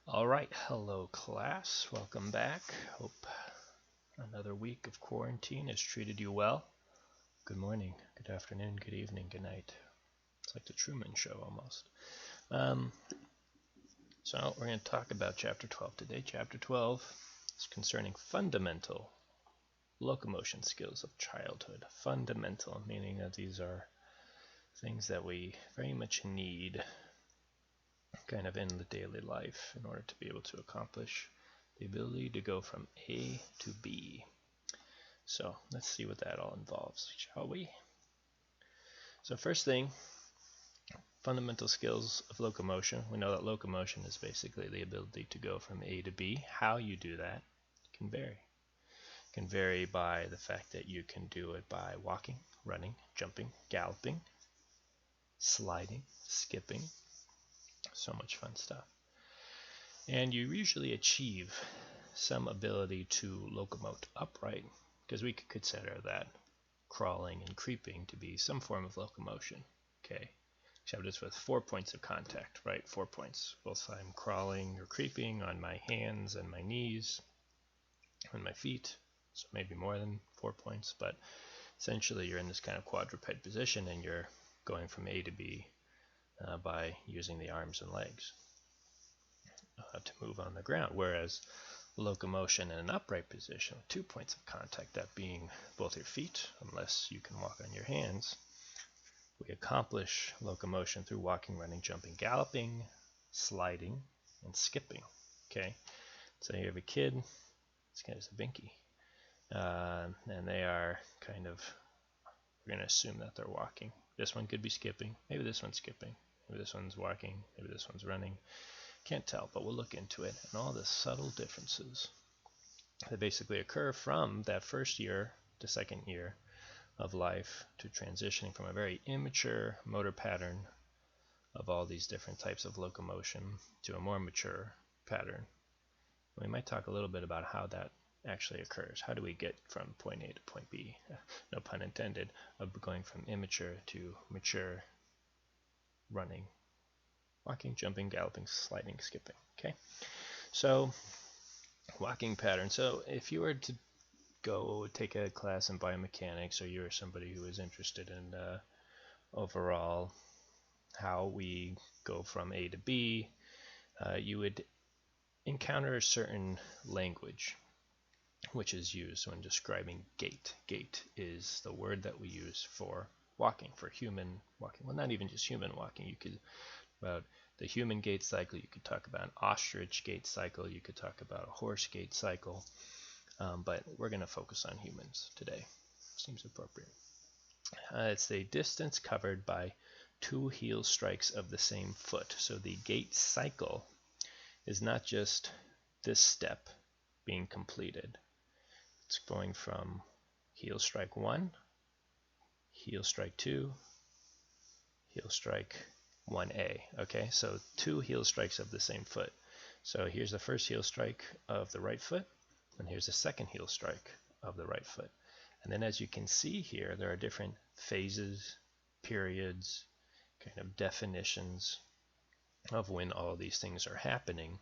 All right, hello class. Welcome back. Hope another week of quarantine has treated you well. Good morning, good afternoon, good evening, good night. It's like the Truman Show almost. Um, so we're going to talk about Chapter 12 today. Chapter 12 is concerning fundamental locomotion skills of childhood. Fundamental, meaning that these are things that we very much need kind of in the daily life in order to be able to accomplish the ability to go from A to B. So let's see what that all involves, shall we? So first thing, fundamental skills of locomotion. We know that locomotion is basically the ability to go from A to B. How you do that can vary. It can vary by the fact that you can do it by walking, running, jumping, galloping, sliding, skipping. So much fun stuff. And you usually achieve some ability to locomote upright, because we could consider that crawling and creeping to be some form of locomotion. Okay, except it's with 4 points of contact, right? 4 points. Both I'm crawling or creeping on my hands and my knees and my feet, so maybe more than 4 points, but essentially you're in this kind of quadruped position and you're going from A to B by using the arms and legs to move on the ground, whereas locomotion in an upright position with 2 points of contact, that being both your feet, unless you can walk on your hands. We accomplish locomotion through walking, running, jumping, galloping, sliding, and skipping. Okay, so you have a kid, this guy's a binky, and they are kind of, we're going to assume that they're walking. This one could be skipping, maybe this one's skipping, maybe this one's walking, maybe this one's running. Can't tell, but we'll look into it and all the subtle differences that basically occur from that first year to second year of life to transitioning from a very immature motor pattern of all these different types of locomotion to a more mature pattern. We might talk a little bit about how that actually occurs. How do we get from point A to point B? No pun intended, of going from immature to mature running, walking, jumping, galloping, sliding, skipping. Okay, so walking pattern. So if you were to go take a class in biomechanics, or you're somebody who is interested in overall how we go from A to B, you would encounter a certain language which is used when describing gait. Gait is the word that we use for walking, for human walking. Well, not even just human walking. You could about the human gait cycle, you could talk about an ostrich gait cycle, you could talk about a horse gait cycle, but we're going to focus on humans today. Seems appropriate. It's the distance covered by 2 heel strikes of the same foot. So the gait cycle is not just this step being completed. It's going from heel strike 1, heel strike 2, heel strike 1A. Okay, so 2 heel strikes of the same foot. So here's the first heel strike of the right foot, and here's the second heel strike of the right foot. And then as you can see here, there are different phases, periods, kind of definitions of when all these things are happening.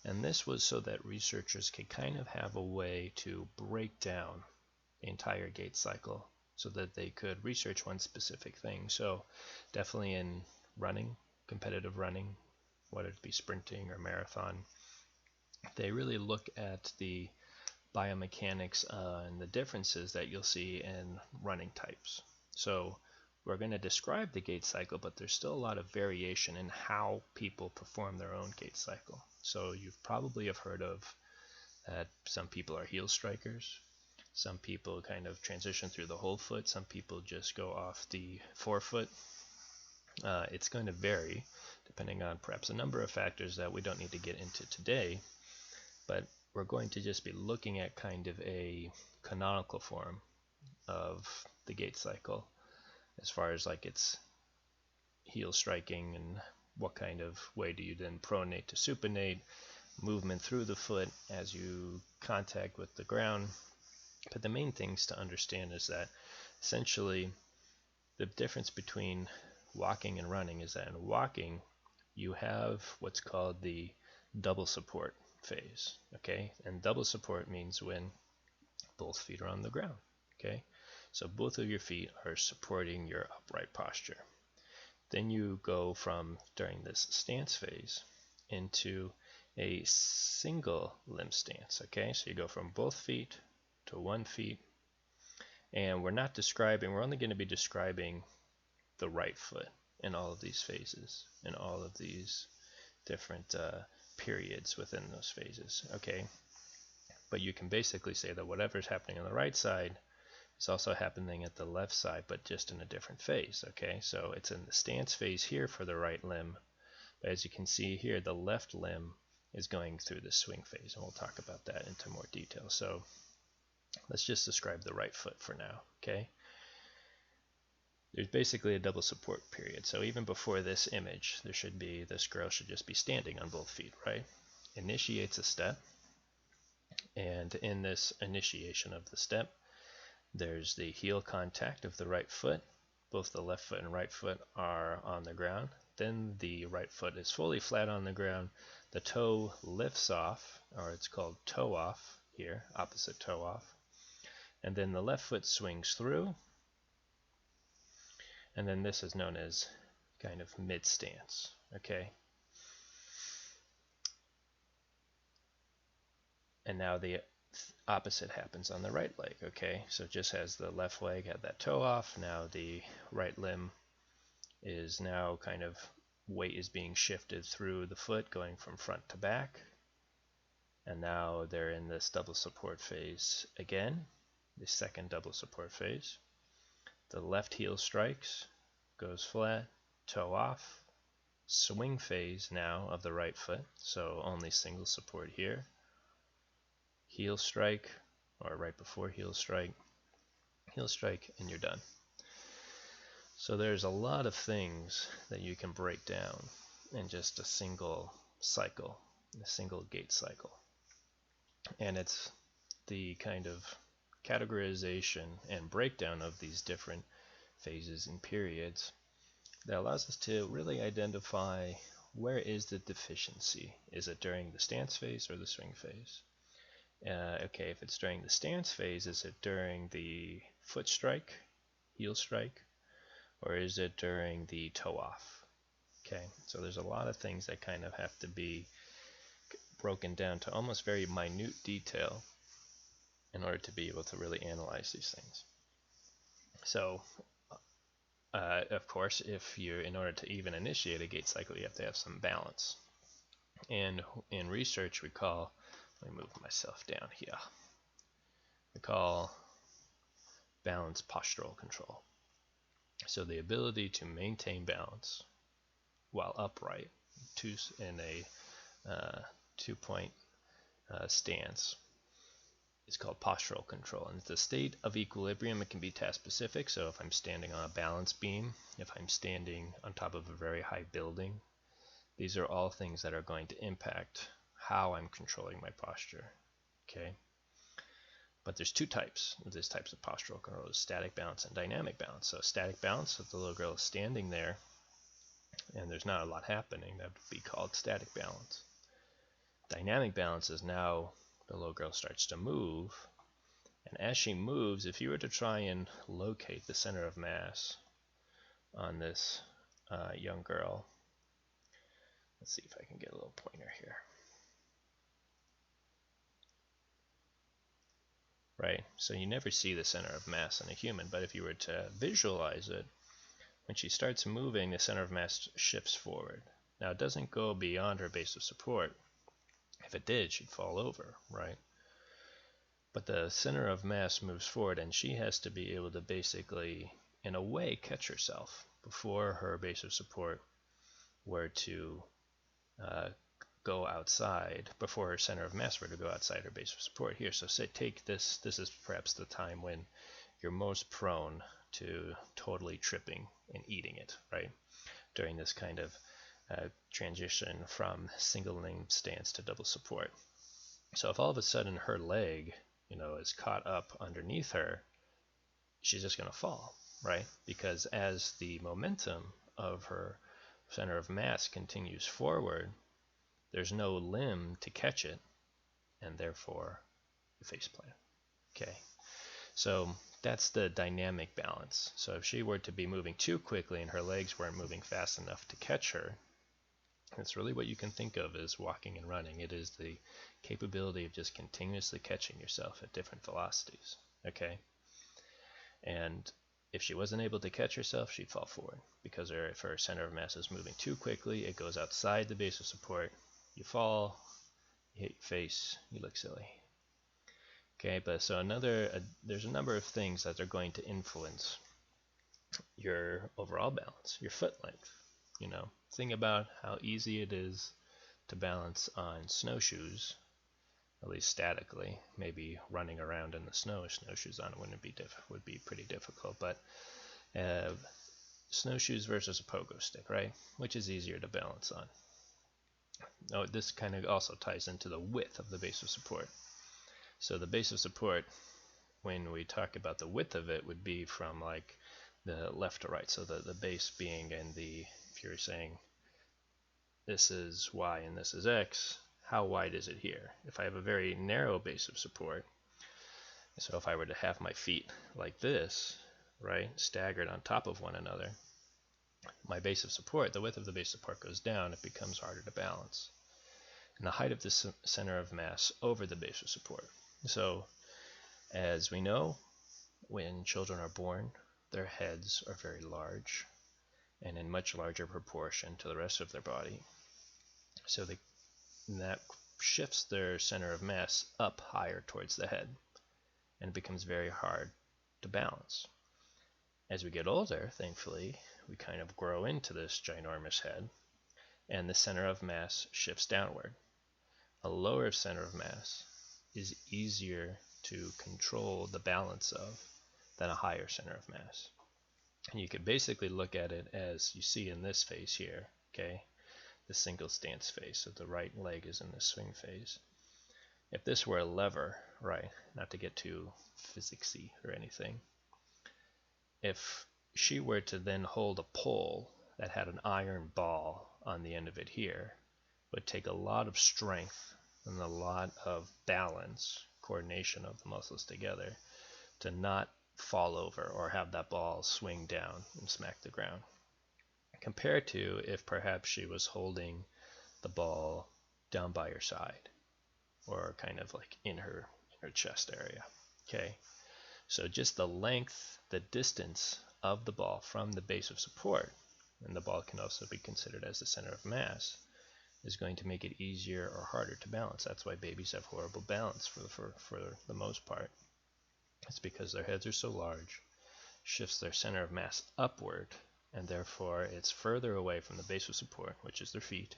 And this was so that researchers could kind of have a way to break down the entire gait cycle so that they could research one specific thing. So definitely in running, competitive running, whether it be sprinting or marathon, they really look at the biomechanics and the differences that you'll see in running types. So we're going to describe the gait cycle, but there's still a lot of variation in how people perform their own gait cycle. So you've probably have heard of that some people are heel strikers, some people kind of transition through the whole foot, some people just go off the forefoot. It's going to vary depending on perhaps a number of factors that we don't need to get into today, but we're going to just be looking at kind of a canonical form of the gait cycle as far as like its heel striking and what kind of way do you then pronate to supinate, movement through the foot as you contact with the ground. But the main things to understand is that essentially the difference between walking and running is that in walking you have what's called the double support phase, okay? And double support means when both feet are on the ground, okay? So both of your feet are supporting your upright posture. Then you go from, during this stance phase, into a single limb stance, okay? So you go from both feet to one feet, and we're only going to be describing the right foot in all of these phases, in all of these different periods within those phases, okay? But you can basically say that whatever's happening on the right side is also happening at the left side, but just in a different phase, okay? So it's in the stance phase here for the right limb, but as you can see here, the left limb is going through the swing phase, and we'll talk about that into more detail. So let's just describe the right foot for now, okay? There's basically a double support period. So even before this image, this girl should just be standing on both feet, right? Initiates a step, and in this initiation of the step, there's the heel contact of the right foot. Both the left foot and right foot are on the ground. Then the right foot is fully flat on the ground. The toe lifts off, or it's called toe off here, opposite toe off. And then the left foot swings through. And then this is known as kind of mid stance, okay? And now the opposite happens on the right leg, okay? So just as the left leg had that toe off, now the right limb is now kind of, weight is being shifted through the foot, going from front to back. And now they're in this double support phase again, the second double support phase. The left heel strikes, goes flat, toe off, swing phase now of the right foot, so only single support here. Heel strike, or right before heel strike, and you're done. So there's a lot of things that you can break down in just a single cycle, a single gait cycle. And it's the kind of categorization and breakdown of these different phases and periods that allows us to really identify where is the deficiency. Is it during the stance phase or the swing phase? Okay, if it's during the stance phase, is it during the foot strike, heel strike, or is it during the toe off? Okay, so there's a lot of things that kind of have to be broken down to almost very minute detail in order to be able to really analyze these things. So, of course, in order to even initiate a gait cycle, you have to have some balance. And in research, let me move myself down here. We call balance postural control. So the ability to maintain balance while upright in a two-point stance is called postural control. And it's a state of equilibrium. It can be task specific. So if I'm standing on a balance beam, if I'm standing on top of a very high building, these are all things that are going to impact how I'm controlling my posture, okay? But there's two types of these types of postural control: static balance and dynamic balance. So static balance, if the little girl is standing there and there's not a lot happening, that would be called static balance. Dynamic balance is now the little girl starts to move, and as she moves, if you were to try and locate the center of mass on this young girl, let's see if I can get a little pointer here. Right, so you never see the center of mass in a human, but if you were to visualize it, when she starts moving, the center of mass shifts forward. Now, it doesn't go beyond her base of support. If it did, she'd fall over, right? But the center of mass moves forward, and she has to be able to basically, in a way, catch herself before her base of support were to go outside, before her center of mass were to go outside her base of support here. So take this is perhaps the time when you're most prone to totally tripping and eating it, right? During this kind of transition from single limb stance to double support. So if all of a sudden her leg, is caught up underneath her, she's just going to fall, right? Because as the momentum of her center of mass continues forward, there's no limb to catch it, and therefore the faceplant. Okay, so that's the dynamic balance. So if she were to be moving too quickly and her legs weren't moving fast enough to catch her, it's really what you can think of as walking and running. It is the capability of just continuously catching yourself at different velocities. Okay, and if she wasn't able to catch herself, she'd fall forward, because if her center of mass is moving too quickly, it goes outside the base of support, you fall, you hit your face, you look silly. Okay, but so there's a number of things that are going to influence your overall balance, your foot length. You know, think about how easy it is to balance on snowshoes, at least statically. Maybe running around in the snow with snowshoes on would be pretty difficult, but snowshoes versus a pogo stick, right? Which is easier to balance on? Oh, this kind of also ties into the width of the base of support. So the base of support, when we talk about the width of it, would be from like the left to right. So the base being in if you're saying this is y and this is x, how wide is it here? If I have a very narrow base of support, so if I were to have my feet like this, right, staggered on top of one another, my base of support, the width of the base of support goes down, it becomes harder to balance. And the height of the center of mass over the base of support. So, as we know, when children are born, their heads are very large and in much larger proportion to the rest of their body. So that shifts their center of mass up higher towards the head, and it becomes very hard to balance. As we get older, thankfully, we kind of grow into this ginormous head, and the center of mass shifts downward. A lower center of mass is easier to control the balance of than a higher center of mass. And you could basically look at it as you see in this phase here, okay? The single stance phase, so the right leg is in the swing phase. If this were a lever, right, not to get too physicsy or anything, if she were to then hold a pole that had an iron ball on the end of it here, it would take a lot of strength and a lot of balance, coordination of the muscles together, to not fall over or have that ball swing down and smack the ground. Compared to if perhaps she was holding the ball down by her side, or kind of like in her chest area. Okay, so just the length, the distance of the ball from the base of support, and the ball can also be considered as the center of mass, is going to make it easier or harder to balance. That's why babies have horrible balance for the most part. It's because their heads are so large, shifts their center of mass upward, and therefore it's further away from the base of support, which is their feet,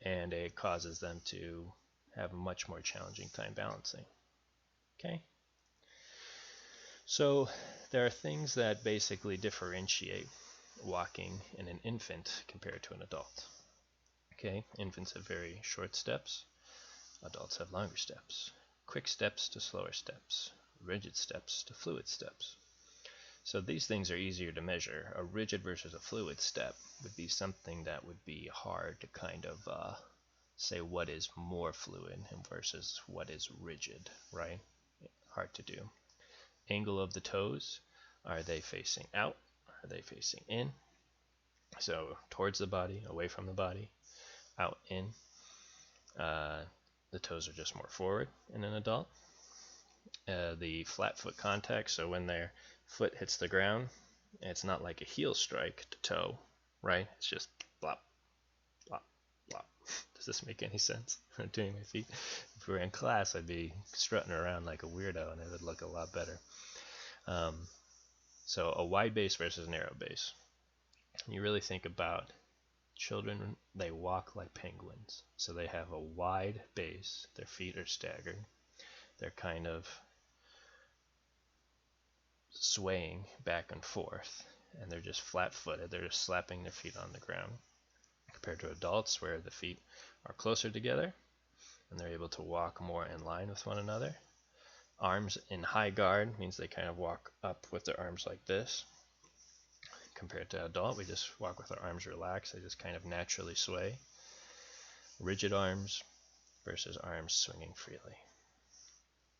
and it causes them to have a much more challenging time balancing. Okay? So there are things that basically differentiate walking in an infant compared to an adult. Okay, infants have very short steps, adults have longer steps, quick steps to slower steps, rigid steps to fluid steps. So these things are easier to measure. A rigid versus a fluid step would be something that would be hard to kind of say what is more fluid versus what is rigid, right? Hard to do. Angle of the toes, are they facing out? Are they facing in? So towards the body, away from the body, out, in. The toes are just more forward in an adult. The flat foot contact, so when their foot hits the ground, it's not like a heel strike to toe, right? It's just blop, blop, blop. Does this make any sense? I'm doing my feet. If we were in class, I'd be strutting around like a weirdo, and it would look a lot better. So a wide base versus narrow base. You really think about children, they walk like penguins. So they have a wide base, their feet are staggered, they're kind of swaying back and forth, and they're just flat-footed, they're just slapping their feet on the ground. Compared to adults, where the feet are closer together, and they're able to walk more in line with one another. Arms in high guard means they kind of walk up with their arms like this. Compared to adult, we just walk with our arms relaxed, they just kind of naturally sway. rigid arms versus arms swinging freely.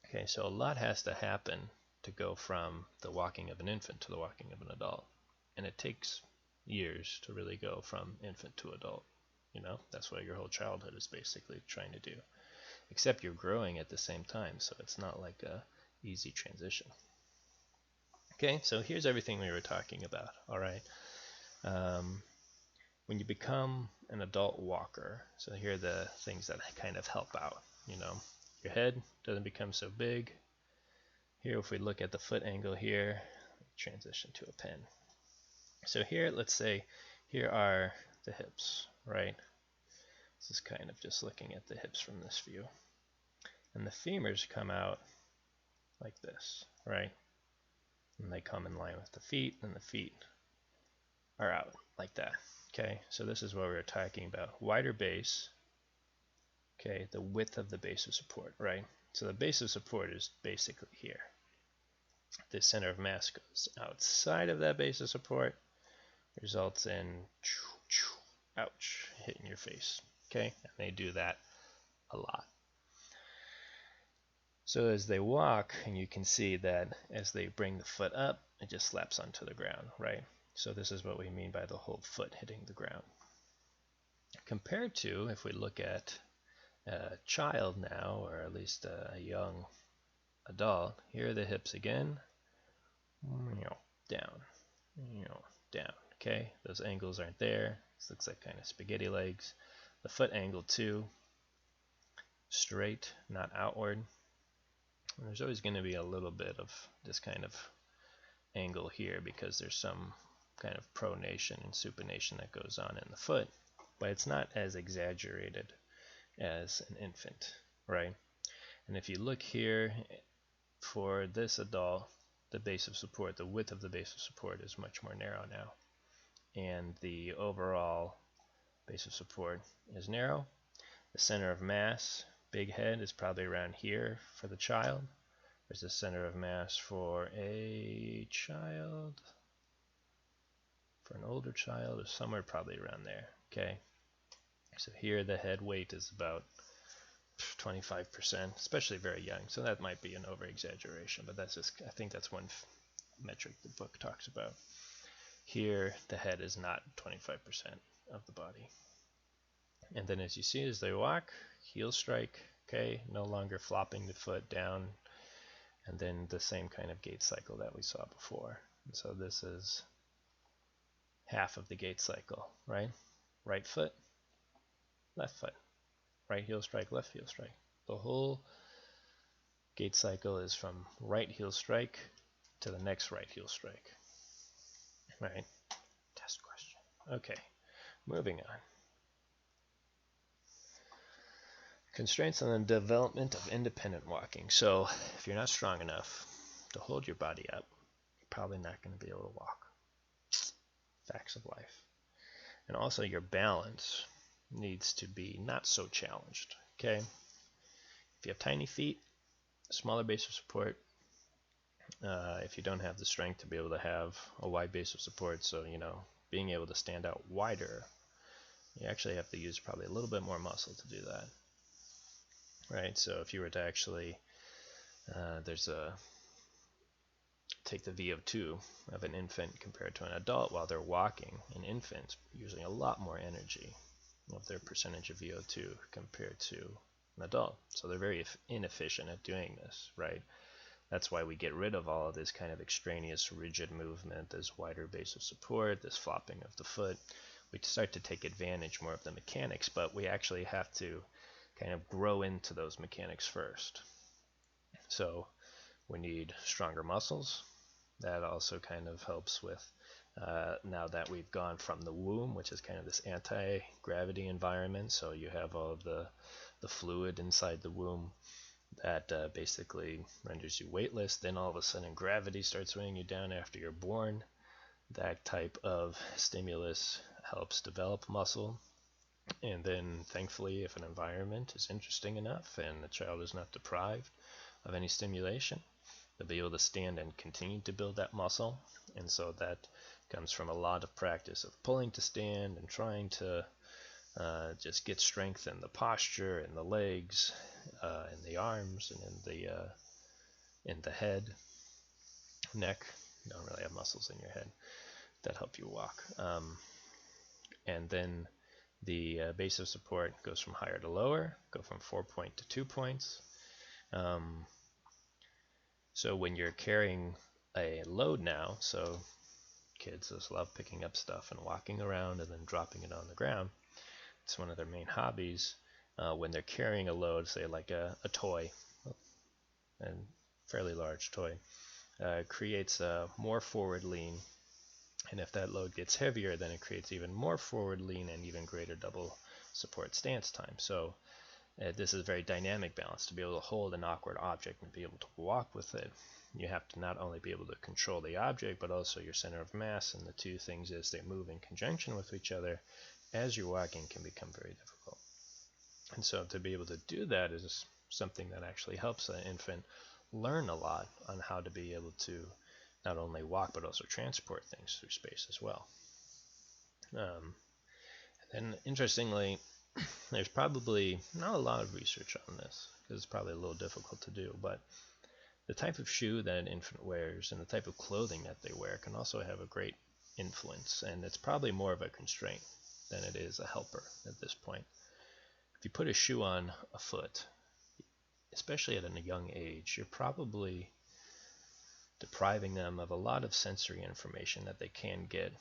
Okay, so a lot has to happen to go from the walking of an infant to the walking of an adult. And it takes years to really go from infant to adult. You know, that's what your whole childhood is basically trying to do. Except you're growing at the same time, so it's not like a easy transition. Okay, so here's everything we were talking about, all right? When you become an adult walker, so here are the things that kind of help out, you know. Your head doesn't become so big. Here, if we look at the foot angle here, transition to a pen. So here, let's say, here are the hips, right? This is kind of just looking at the hips from this view. And the femurs come out like this, right? And they come in line with the feet, and the feet are out like that. Okay, so this is what we were talking about. Wider base, okay, the width of the base of support, right? So the base of support is basically here. The center of mass goes outside of that base of support, results in, ouch, hitting your face, okay? And they do that a lot. So as they walk, and you can see that as they bring the foot up, it just slaps onto the ground, right? So this is what we mean by the whole foot hitting the ground. Compared to, if we look at a child now, or at least a young adult, here are the hips again, down, down, okay? Those angles aren't there. This looks like kind of spaghetti legs. The foot angle too, straight, not outward. And there's always going to be a little bit of this kind of angle here because there's some kind of pronation and supination that goes on in the foot, but it's not as exaggerated as an infant, right? And if you look here for this adult, the base of support, the width of the base of support is much more narrow now, and the overall base of support is narrow. The center of mass, big head, is probably around here for the child. There's the center of mass for a child. For an older child, is somewhere probably around there, okay? So here the head weight is about 25%, especially very young. So that might be an over-exaggeration, but that's just, I think that's one metric the book talks about. Here the head is not 25% of the body. And then as you see as they walk, heel strike, okay, no longer flopping the foot down, and then the same kind of gait cycle that we saw before. And so this is half of the gait cycle, right? Right foot, left foot, right heel strike, left heel strike. The whole gait cycle is from right heel strike to the next right heel strike, right? Test question. Okay, moving on. Constraints on the development of independent walking. So if you're not strong enough to hold your body up, you're probably not going to be able to walk. Facts of life. And also your balance needs to be not so challenged, okay? If you have tiny feet, smaller base of support, if you don't have the strength to be able to have a wide base of support, so, you know, being able to stand out wider, you actually have to use probably a little bit more muscle to do that. Right, so if you were to actually, take the VO2 of an infant compared to an adult while they're walking, an infant's using a lot more energy of their percentage of VO2 compared to an adult. So they're very inefficient at doing this, right? That's why we get rid of all of this kind of extraneous rigid movement, this wider base of support, this flopping of the foot. We start to take advantage more of the mechanics, but we actually have to kind of grow into those mechanics first. So we need stronger muscles. That also kind of helps with now that we've gone from the womb, which is kind of this anti-gravity environment, so you have all of the fluid inside the womb that basically renders you weightless. Then all of a sudden gravity starts weighing you down after you're born. That type of stimulus helps develop muscle. And then thankfully, if an environment is interesting enough and the child is not deprived of any stimulation, they'll be able to stand and continue to build that muscle. And so that comes from a lot of practice of pulling to stand and trying to just get strength in the posture, in the legs, in the arms, and in the head, neck. You don't really have muscles in your head that help you walk. And then the base of support goes from higher to lower, go from 4 point to 2 points. So when you're carrying a load now, so kids just love picking up stuff and walking around and then dropping it on the ground. It's one of their main hobbies. When they're carrying a load, say like a toy, a fairly large toy, creates a more forward lean. And if that load gets heavier, then it creates even more forward lean and even greater double support stance time. So this is a very dynamic balance. To be able to hold an awkward object and be able to walk with it, you have to not only be able to control the object, but also your center of mass. And the two things, as they move in conjunction with each other as you're walking, can become very difficult. And so to be able to do that is something that actually helps an infant learn a lot on how to be able to not only walk but also transport things through space as well. And interestingly, there's probably not a lot of research on this because it's probably a little difficult to do, but the type of shoe that an infant wears and the type of clothing that they wear can also have a great influence, and it's probably more of a constraint than it is a helper at this point. If you put a shoe on a foot, especially at a young age, you're probably depriving them of a lot of sensory information that they can get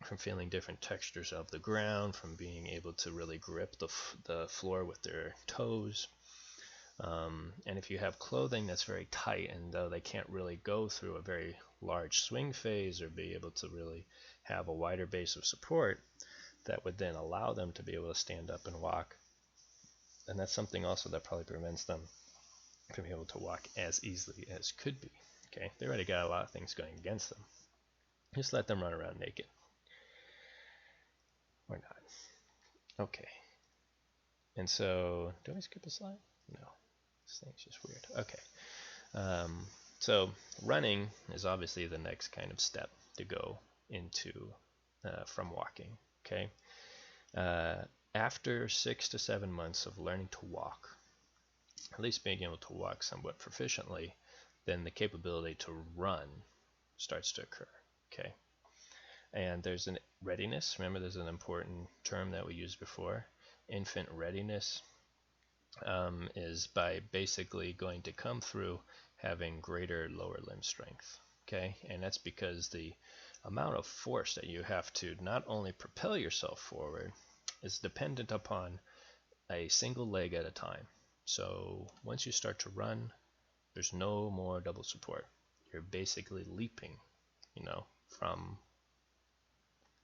from feeling different textures of the ground, from being able to really grip the floor with their toes. And if you have clothing that's very tight, and though they can't really go through a very large swing phase or be able to really have a wider base of support that would then allow them to be able to stand up and walk, and that's something also that probably prevents them from being able to walk as easily as could be. Okay, they already got a lot of things going against them. Just let them run around naked. Or not. Okay. And so, do I skip a slide? No. This thing's just weird. Okay. So running is obviously the next kind of step to go into from walking. Okay. After 6 to 7 months of learning to walk, at least being able to walk somewhat proficiently, then the capability to run starts to occur. Okay. And there's an readiness. Remember, there's an important term that we used before. Infant readiness is by basically going to come through having greater lower limb strength. Okay, and that's because the amount of force that you have to not only propel yourself forward is dependent upon a single leg at a time. So once you start to run, there's no more double support. You're basically leaping, from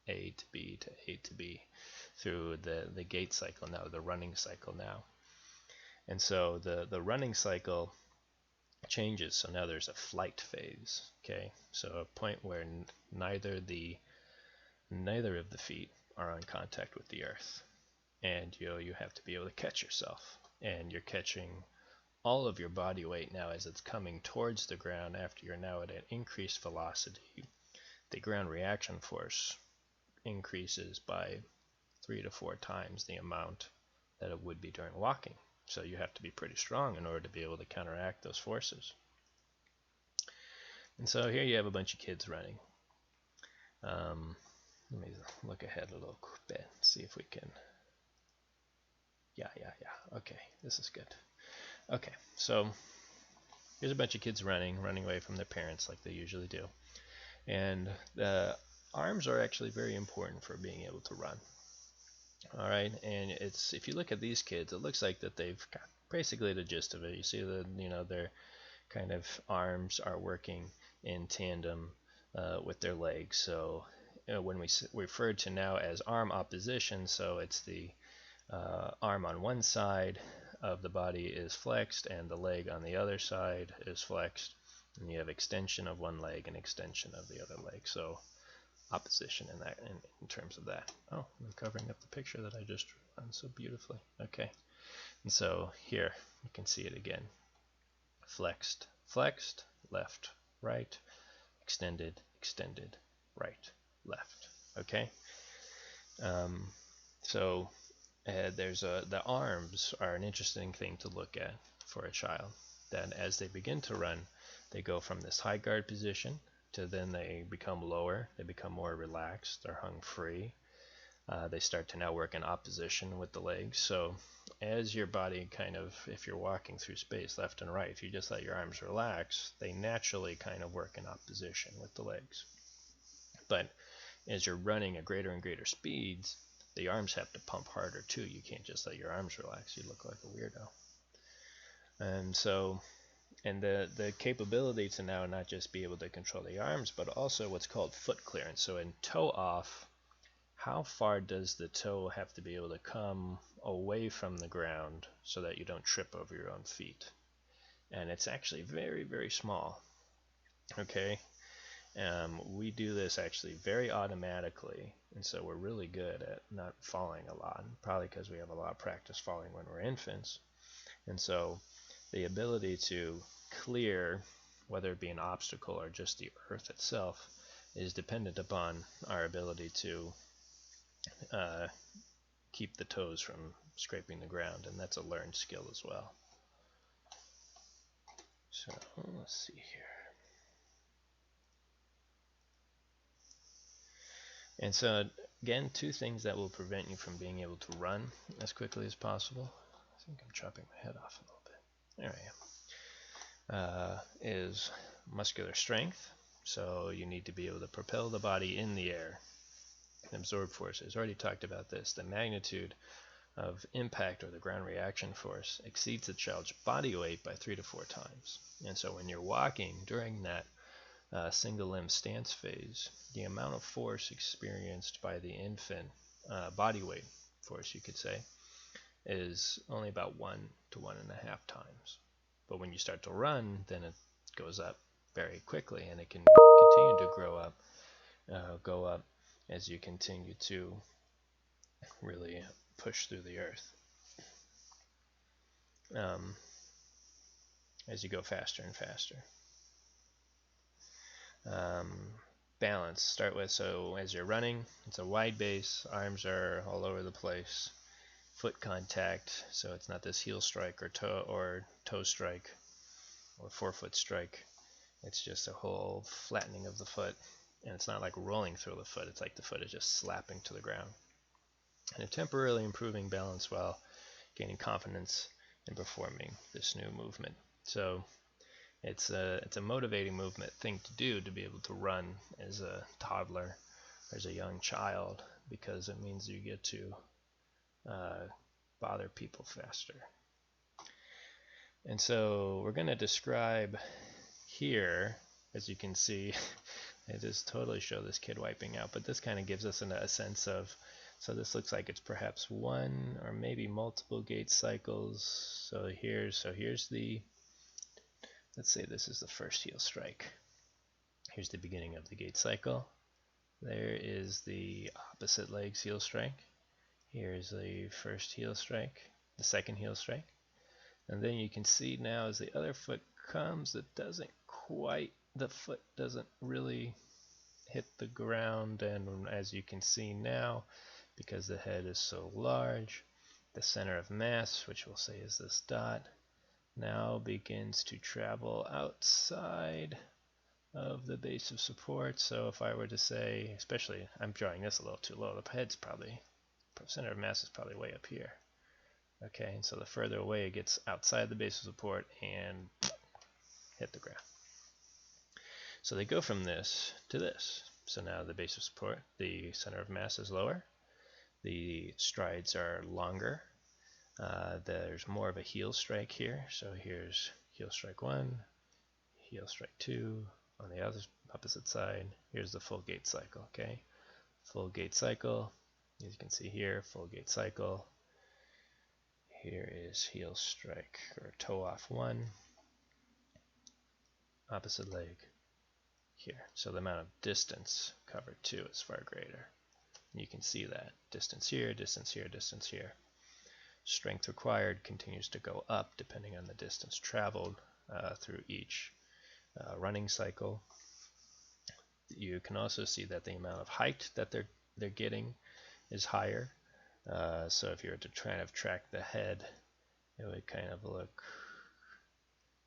A to B to A to B through the gait cycle now, the running cycle now. And so the running cycle changes. So now there's a flight phase. Okay, so a point where neither of the feet are on contact with the earth, and you have to be able to catch yourself, and you're catching all of your body weight now as it's coming towards the ground. After you're now at an increased velocity, the ground reaction force increases by 3 to 4 times the amount that it would be during walking. So you have to be pretty strong in order to be able to counteract those forces. And so here you have a bunch of kids running. Let me look ahead a little bit, see if we can. Yeah. Okay, this is good. Okay, so here's a bunch of kids running away from their parents like they usually do. And the arms are actually very important for being able to run. All right, and if you look at these kids, it looks like that they've got basically the gist of it. You see that their kind of arms are working in tandem with their legs. So when we refer to now as arm opposition, so it's the arm on one side of the body is flexed and the leg on the other side is flexed, and you have extension of one leg and extension of the other leg. So opposition in terms of that. Oh, I'm covering up the picture that I just drew on so beautifully. Okay, and so here you can see it again. Flexed, left, right, extended, right, left. Okay, so the arms are an interesting thing to look at for a child. That as they begin to run, they go from this high guard position to then they become lower, they become more relaxed, they're hung free. They start to now work in opposition with the legs. So as your body kind of, if you're walking through space left and right, if you just let your arms relax, they naturally kind of work in opposition with the legs. But as you're running at greater and greater speeds, the arms have to pump harder too. You can't just let your arms relax. You look like a weirdo. And so, and the capability to now not just be able to control the arms, but also what's called foot clearance. So in toe off, how far does the toe have to be able to come away from the ground so that you don't trip over your own feet? And it's actually very, very small. Okay, we do this actually very automatically, and so we're really good at not falling a lot, probably because we have a lot of practice falling when we're infants. And so the ability to clear, whether it be an obstacle or just the earth itself, is dependent upon our ability to keep the toes from scraping the ground, and that's a learned skill as well. So let's see here. And so again, two things that will prevent you from being able to run as quickly as possible. I think I'm chopping my head off a little bit. There I am. Is muscular strength. So you need to be able to propel the body in the air and absorb forces. Already talked about this. The magnitude of impact, or the ground reaction force, exceeds the child's body weight by 3 to 4 times. And so when you're walking during that single limb stance phase, the amount of force experienced by the infant, body weight force you could say, is only about 1 to 1.5 times. But when you start to run, then it goes up very quickly, and it can continue to go up as you continue to really push through the earth. As you go faster and faster. Balance, start with, so as you're running, it's a wide base, arms are all over the place, foot contact, so it's not this heel strike or toe strike or forefoot strike, it's just a whole flattening of the foot, and it's not like rolling through the foot, it's like the foot is just slapping to the ground, and temporarily improving balance while gaining confidence in performing this new movement. So it's a motivating movement thing to do, to be able to run as a toddler, as a young child, because it means you get to bother people faster. And so we're going to describe here, as you can see, I just totally show this kid wiping out, but this kind of gives us a sense of, so this looks like it's perhaps one or maybe multiple gait cycles. So here's the, let's say this is the first heel strike. Here's the beginning of the gait cycle. There is the opposite leg's heel strike. Here's the first heel strike, the second heel strike. And then you can see now as the other foot comes, it doesn't quite, the foot doesn't really hit the ground. And as you can see now, because the head is so large, the center of mass, which we'll say is this dot, now begins to travel outside of the base of support. So if I were to say, especially, I'm drawing this a little too low, the head's probably, center of mass is probably way up here. Okay, and so the further away it gets outside the base of support and hit the ground. So they go from this to this. So now the base of support, the center of mass is lower, the strides are longer, there's more of a heel strike here. So here's heel strike 1, heel strike 2, on the other opposite side, here's the full gait cycle. Okay, full gait cycle, as you can see here, full gait cycle. Here is heel strike or toe off 1, opposite leg here. So the amount of distance covered too is far greater. And you can see that distance here, distance here, distance here. Strength required continues to go up depending on the distance traveled through each running cycle. You can also see that the amount of height that they're getting is higher. So if you were to try to track the head, it would kind of look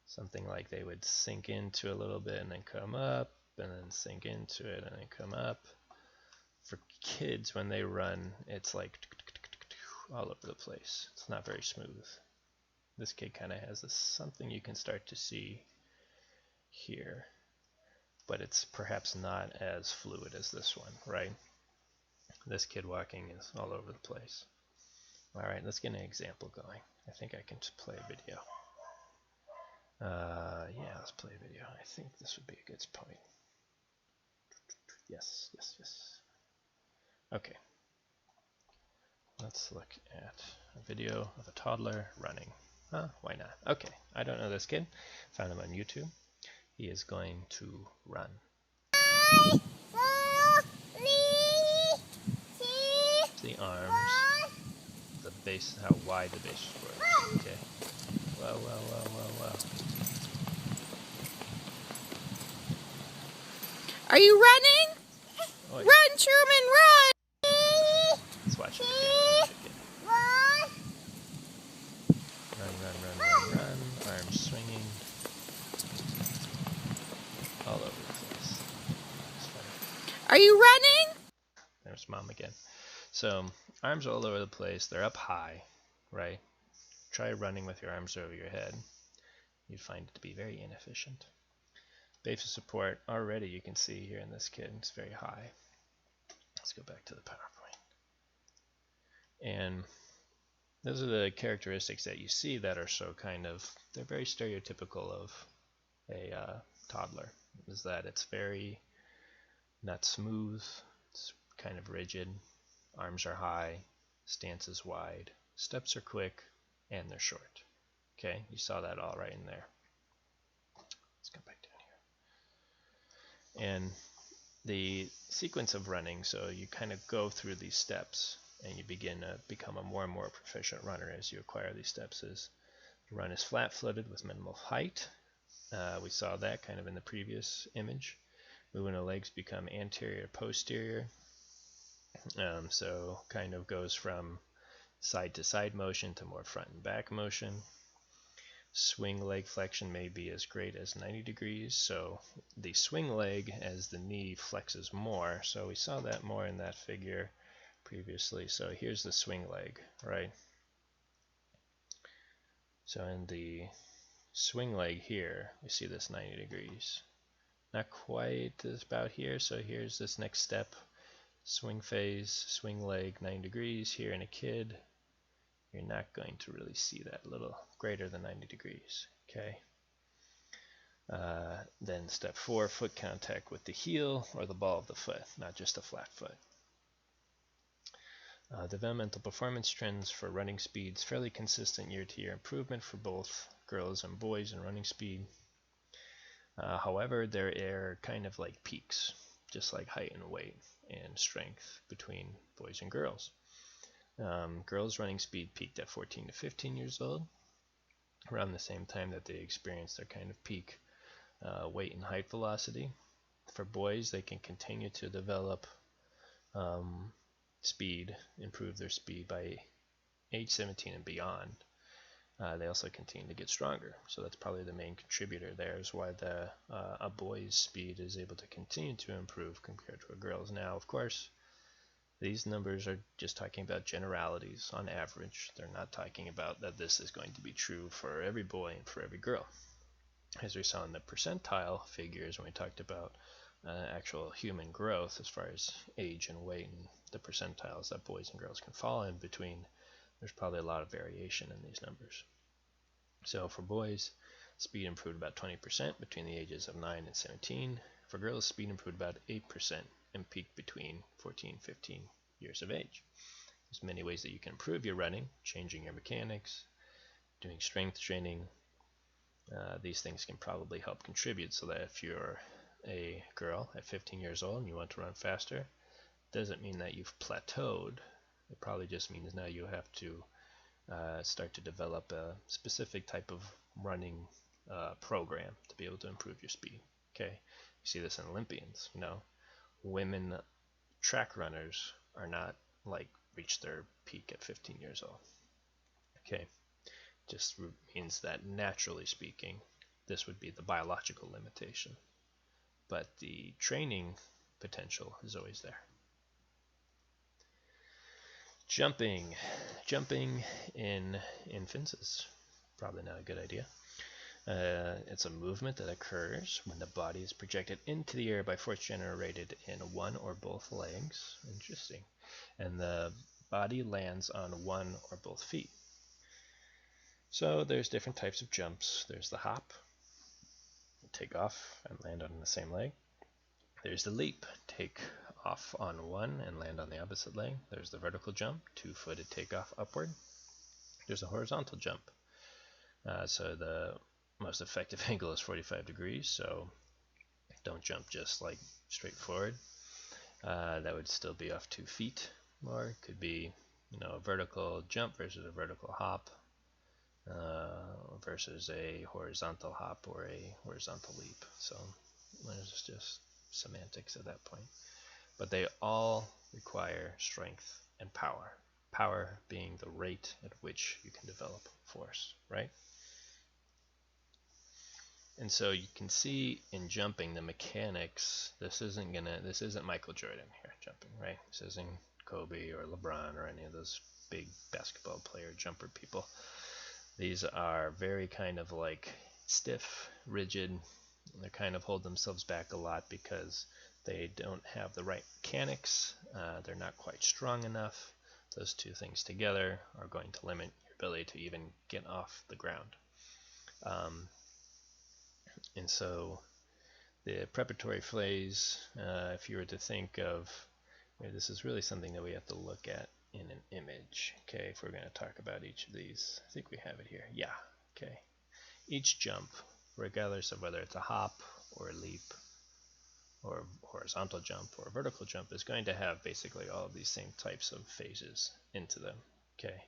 something like they would sink into a little bit and then come up, and then sink into it and then come up. For kids, when they run, it's like all over the place. It's not very smooth. This kid kind of has this something you can start to see here, but it's perhaps not as fluid as this one, right? This kid walking is all over the place. All right, let's get an example going. I think I can just play a video. Yeah, let's play a video. I think this would be a good point. Yes. Okay. Let's look at a video of a toddler running. Why not? Okay, I don't know this kid. Found him on YouTube. He is going to run. The arms, the base, how wide the base is. Okay. Well. Are you running? Oh, yeah. Run, Truman, run! Let's watch it again. Run. Arms swinging. All over the place. It's funny. Are you running? There's mom again. So, arms all over the place. They're up high, right? Try running with your arms over your head. You'd find it to be very inefficient. Base of support, already you can see here in this kid, it's very high. Let's go back to the PowerPoint. And those are the characteristics that you see that are so kind of, they're very stereotypical of a toddler, is that it's very not smooth, it's kind of rigid, arms are high, stance is wide, steps are quick, and they're short. Okay, you saw that all right in there. Let's come back down here. And the sequence of running, so you kind of go through these steps and you begin to become a more and more proficient runner as you acquire these steps. Is the run is flat-footed with minimal height. We saw that kind of in the previous image. Moving the legs become anterior, posterior. So kind of goes from side to side motion to more front and back motion. Swing leg flexion may be as great as 90 degrees. So the swing leg as the knee flexes more. So we saw that more in that figure previously. So here's the swing leg, right? So in the swing leg here, we see this 90 degrees. Not quite about here. So here's this next step. Swing phase, swing leg, 90 degrees. Here in a kid, you're not going to really see that, a little greater than 90 degrees. Okay. Then step 4, foot contact with the heel or the ball of the foot, not just a flat foot. Developmental performance trends for running speeds, fairly consistent year-to-year improvement for both girls and boys in running speed. However, there are kind of like peaks, just like height and weight and strength between boys and girls. Girls' running speed peaked at 14 to 15 years old, around the same time that they experienced their kind of peak weight and height velocity. For boys, they can continue to develop speed, improve their speed by age 17 and beyond. They also continue to get stronger, so that's probably the main contributor there, is why a boy's speed is able to continue to improve compared to a girl's. Now, of course, these numbers are just talking about generalities on average. They're not talking about that this is going to be true for every boy and for every girl. As we saw in the percentile figures when we talked about actual human growth as far as age and weight and the percentiles that boys and girls can fall in between, there's probably a lot of variation in these numbers. So for boys, speed improved about 20% between the ages of 9 and 17. For girls, speed improved about 8% and peaked between 14 and 15 years of age. There's many ways that you can improve your running, changing your mechanics, doing strength training. These things can probably help contribute, so that if you're a girl at 15 years old and you want to run faster, it doesn't mean that you've plateaued. It probably just means now you have to start to develop a specific type of running program to be able to improve your speed. Okay, you see this in Olympians. Women track runners are not like reach their peak at 15 years old. Okay, just means that naturally speaking, this would be the biological limitation, but the training potential is always there. Jumping in infants is probably not a good idea. It's a movement that occurs when the body is projected into the air by force generated in one or both legs. Interesting. And the body lands on one or both feet. So there's different types of jumps. There's the hop, take off and land on the same leg. There's the leap, take off on one and land on the opposite leg. There's the vertical jump, two-footed takeoff upward. There's a horizontal jump. So the most effective angle is 45 degrees, so don't jump just like straight forward. That would still be off 2 feet, or it could be, a vertical jump versus a vertical hop, versus a horizontal hop or a horizontal leap. So there's just semantics at that point. But they all require strength and power. Power being the rate at which you can develop force, right? And so you can see in jumping the mechanics. This isn't Michael Jordan here jumping, right? This isn't Kobe or LeBron or any of those big basketball player jumper people. These are very kind of like stiff, rigid. They kind of hold themselves back a lot because they don't have the right mechanics. They're not quite strong enough. Those two things together are going to limit your ability to even get off the ground. And so the preparatory phase, if you were to think of, this is really something that we have to look at in an image, okay, if we're going to talk about each of these. I think we have it here. Yeah, okay. Each jump, regardless of whether it's a hop or a leap or horizontal jump or a vertical jump, is going to have basically all of these same types of phases into them, okay.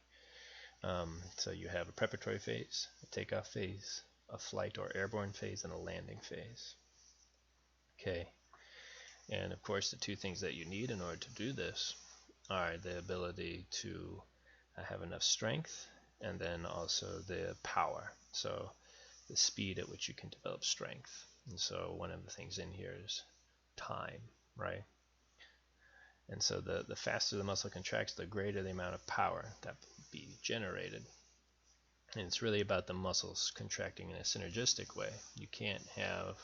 So you have a preparatory phase, a takeoff phase, a flight or airborne phase, and a landing phase. Okay, and of course the two things that you need in order to do this are the ability to have enough strength and then also the power, so the speed at which you can develop strength. And so one of the things in here is time, right? And so the faster the muscle contracts, the greater the amount of power that will be generated. And it's really about the muscles contracting in a synergistic way. You can't have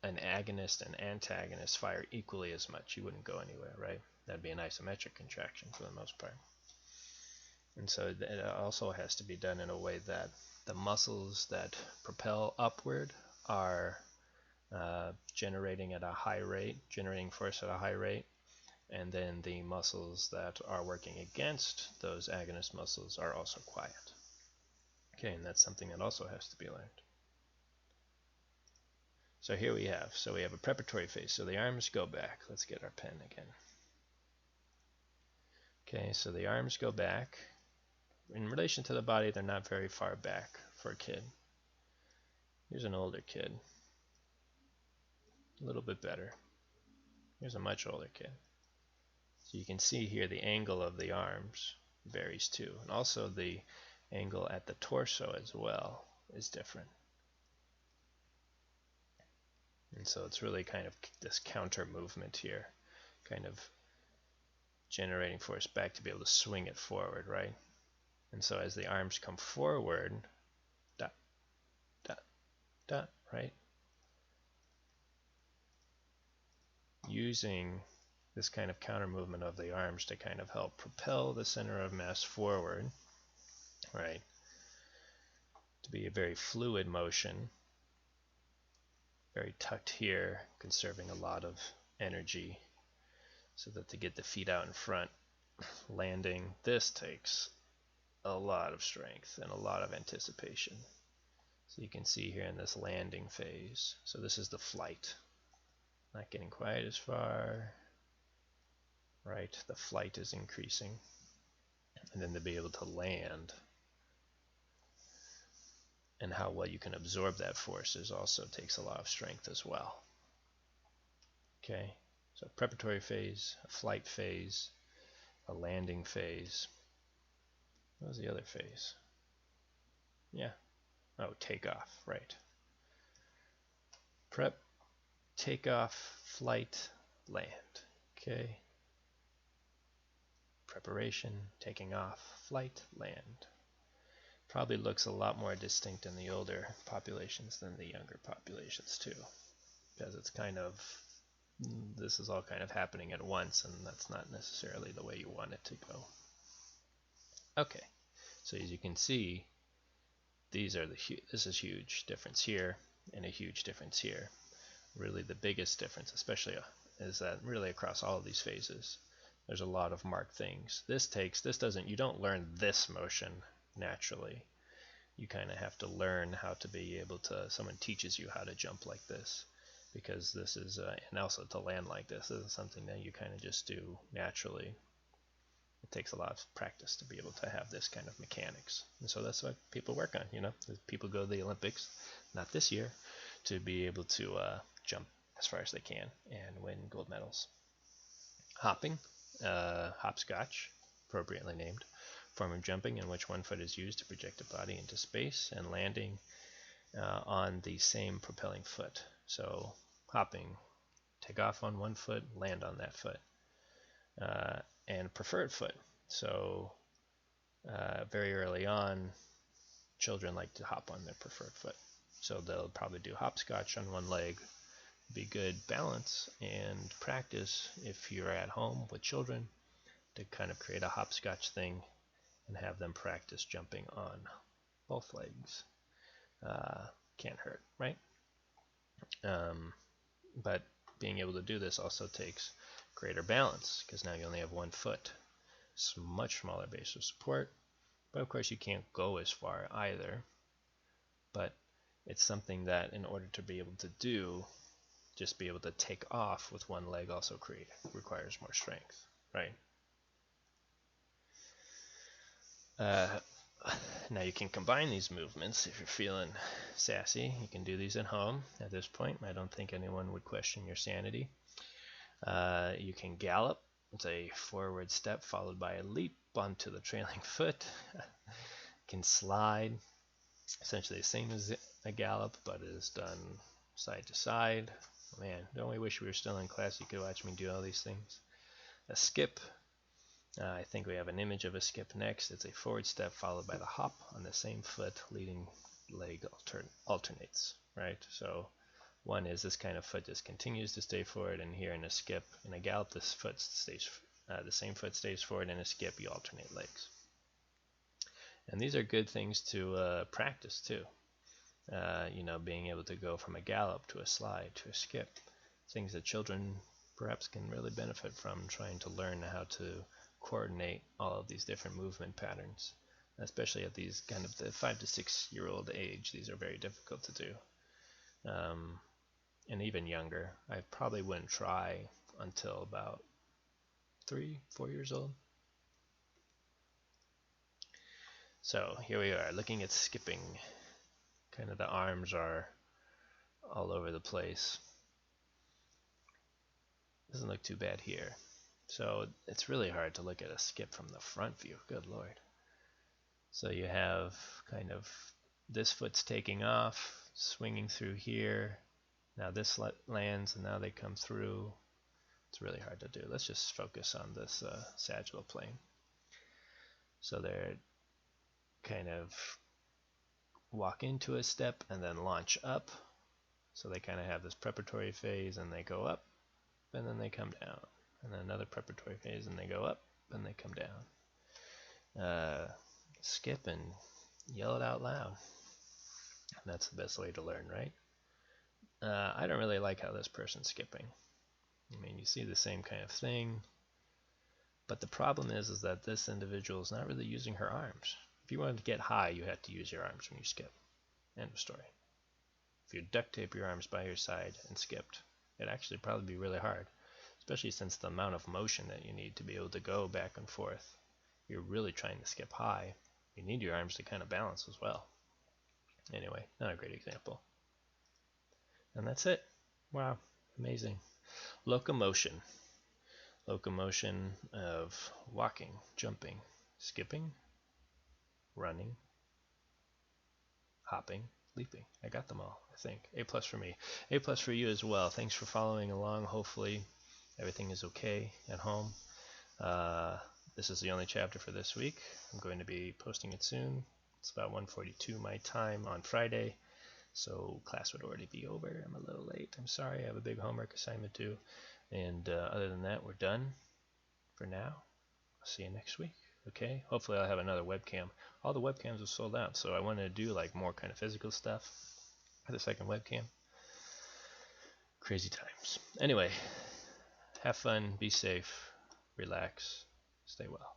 an agonist and antagonist fire equally as much. You wouldn't go anywhere, right? That'd be an isometric contraction for the most part. And so it also has to be done in a way that the muscles that propel upward are generating at a high rate, generating force at a high rate, and then the muscles that are working against those agonist muscles are also quiet. Okay, and that's something that also has to be learned. So here we have a preparatory phase. So the arms go back. Let's get our pen again. Okay, so the arms go back. In relation to the body, they're not very far back for a kid. Here's an older kid. A little bit better. Here's a much older kid. So you can see here the angle of the arms varies too. And also the angle at the torso as well is different. And so it's really kind of this counter movement here, kind of generating force back to be able to swing it forward, right? And so as the arms come forward, dot, dot, dot, right? Using this kind of counter movement of the arms to kind of help propel the center of mass forward, right? To be a very fluid motion, very tucked here, conserving a lot of energy so that to get the feet out in front, landing, this takes a lot of strength and a lot of anticipation. So you can see here in this landing phase, so this is the flight, not getting quite as far, right? The flight is increasing, and then to be able to land and how well you can absorb that force also takes a lot of strength as well. Okay, so preparatory phase, a flight phase, a landing phase. What was the other phase? Yeah. Oh, takeoff, right. Prep, takeoff, flight, land. Okay. Preparation, taking off, flight, land. Probably looks a lot more distinct in the older populations than the younger populations too, because it's kind of, this is all kind of happening at once, and that's not necessarily the way you want it to go. Okay, so as you can see, these are this is huge difference here and a huge difference here. Really the biggest difference, especially is that really across all of these phases, there's a lot of marked things. You don't learn this motion naturally. You kind of have to learn how to be able to, someone teaches you how to jump like this, because this is, and also to land like this isn't something that you kind of just do naturally. It takes a lot of practice to be able to have this kind of mechanics. And so that's what people work on, you know. People go to the Olympics, not this year, to be able to jump as far as they can and win gold medals. Hopping, hopscotch, appropriately named, form of jumping in which one foot is used to project a body into space, and landing on the same propelling foot. So hopping, take off on one foot, land on that foot. And preferred foot. So very early on, children like to hop on their preferred foot. So they'll probably do hopscotch on one leg. Be good balance and practice if you're at home with children to kind of create a hopscotch thing and have them practice jumping on both legs. Can't hurt, right? But being able to do this also takes greater balance, because now you only have one foot. It's a much smaller base of support, but of course you can't go as far either. But it's something that in order to be able to do, just be able to take off with one leg also requires more strength, right? Now you can combine these movements if you're feeling sassy. You can do these at home. At this point, I don't think anyone would question your sanity. You can gallop. It's a forward step followed by a leap onto the trailing foot. You can slide, essentially the same as a gallop, but it is done side to side. Man, don't we wish we were still in class? You could watch me do all these things. A skip. I think we have an image of a skip next. It's a forward step followed by the hop on the same foot. Leading leg alternates, right? So one is this kind of foot just continues to stay forward, and here in a skip, in a gallop, this foot stays, the same foot stays forward. In a skip, you alternate legs. And these are good things to practice too. You know, being able to go from a gallop to a slide to a skip. Things that children perhaps can really benefit from, trying to learn how to coordinate all of these different movement patterns, especially at these kind of the 5 to 6 year old age. These are very difficult to do. And even younger, I probably wouldn't try until about 3, 4 years old. So here we are looking at skipping. Kind of the arms are all over the place. Doesn't look too bad here. So it's really hard to look at a skip from the front view. Good Lord. So you have kind of this foot's taking off, swinging through here. Now this lands, and now they come through. It's really hard to do. Let's just focus on this sagittal plane. So they're kind of walk into a step and then launch up. So they kind of have this preparatory phase, and they go up, and then they come down. And then another preparatory phase, and they go up, and they come down. Skip and yell it out loud. That's the best way to learn, right? I don't really like how this person's skipping. I mean, you see the same kind of thing, but the problem is that this individual is not really using her arms. If you want to get high, you have to use your arms when you skip. End of story. If you duct tape your arms by your side and skipped, it'd actually probably be really hard, especially since the amount of motion that you need to be able to go back and forth. If you're really trying to skip high, you need your arms to kind of balance as well. Anyway, not a great example. And that's it. Wow, amazing. Locomotion. locomotion of walking, jumping, skipping, running, hopping, leaping. I got them all, I think. A plus for me. A plus for you as well. Thanks for following along. Hopefully everything is okay at home. This is the only chapter for this week. I'm going to be posting it soon. It's about 1:42 my time on Friday, so class would already be over. I'm a little late. I'm sorry. I have a big homework assignment due. And other than that, we're done for now. I'll see you next week. Okay? Hopefully I'll have another webcam. All the webcams are sold out, so I wanted to do like more kind of physical stuff for the second webcam. Crazy times. Anyway, have fun, be safe, relax, stay well.